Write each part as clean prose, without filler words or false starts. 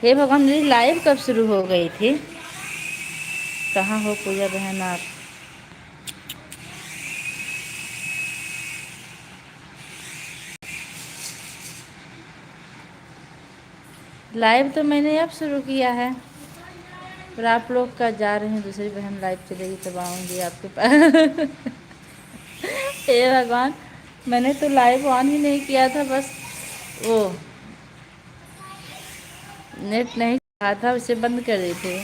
हे भगवान, मेरी लाइव कब शुरू हो गई थी? कहाँ हो पूजा बहन आप? लाइव तो मैंने अब शुरू किया है, पर आप लोग का जा रहे हैं, दूसरी बहन लाइव चलेगी तब आऊँगी आपके पास। हे भगवान, मैंने तो लाइव ऑन ही नहीं किया था, बस वो नेट नहीं चला था, उसे बंद कर दी थी।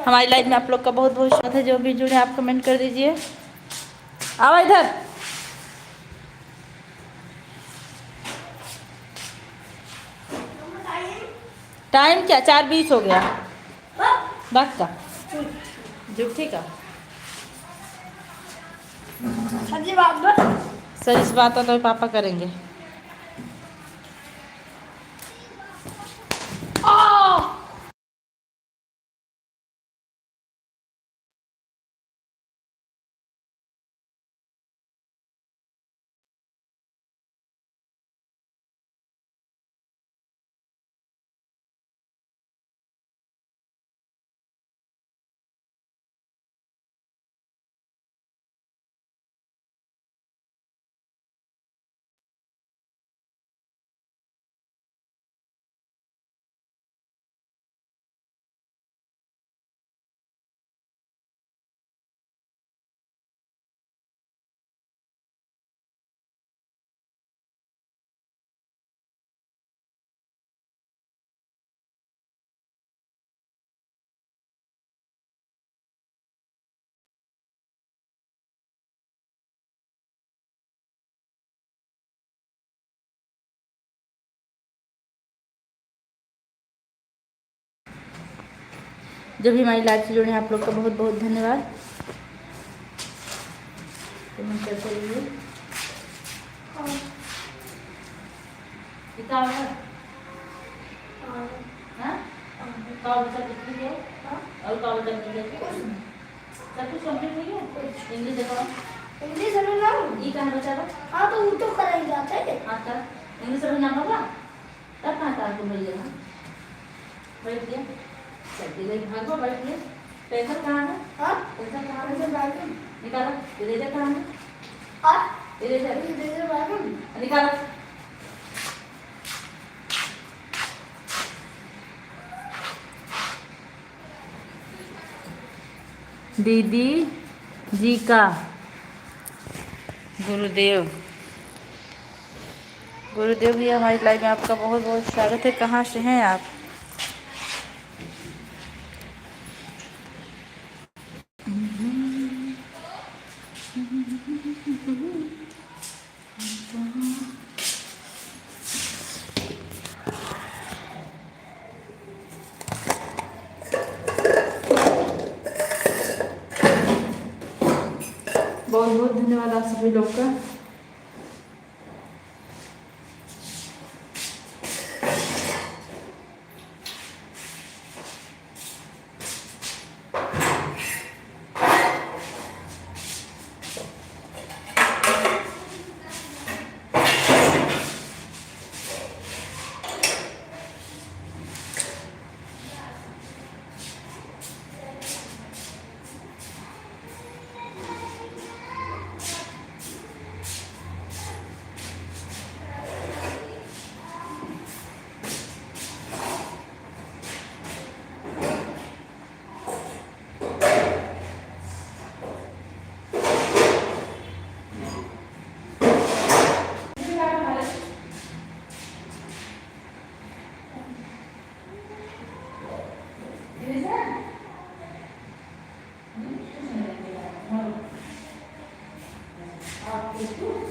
हमारी लाइव में आप लोग का बहुत बहुत स्वागत है। जो भी जुड़े आप कमेंट कर दीजिए। आओ इधर। टाइम क्या 4:20 हो गया। बात का जुट्ठी का सच्ची बात, सर इस बात तो पापा करेंगे। जो भी हमारी लाइव से जुड़े हैं आप लोग का बहुत बहुत धन्यवाद। कमेंट करते रहिए। और सब कुछ कंप्लीट हो गया। इंग्लिश देखो, इंग्लिश अभी ना ये कहाँ बचा था। हाँ तो वो तो करेंगे आता है। हाँ तब इंग्लिश अभी नाम होगा तब कहाँ था आपको मिल जाएगा। बैठ गया चलती गई भागो बैठ गया। पेंसिल कहाँ है? हाँ पेंसिल कहाँ है? निकालो। इरेजर कहाँ है? हाँ इरेजर निकालो। दीदी जी का गुरुदेव गुरुदेव भैया हमारी लाइव में आपका बहुत बहुत स्वागत है। कहाँ से हैं आप? बहुत बहुत धन्यवाद आप सभी लोग का। देखो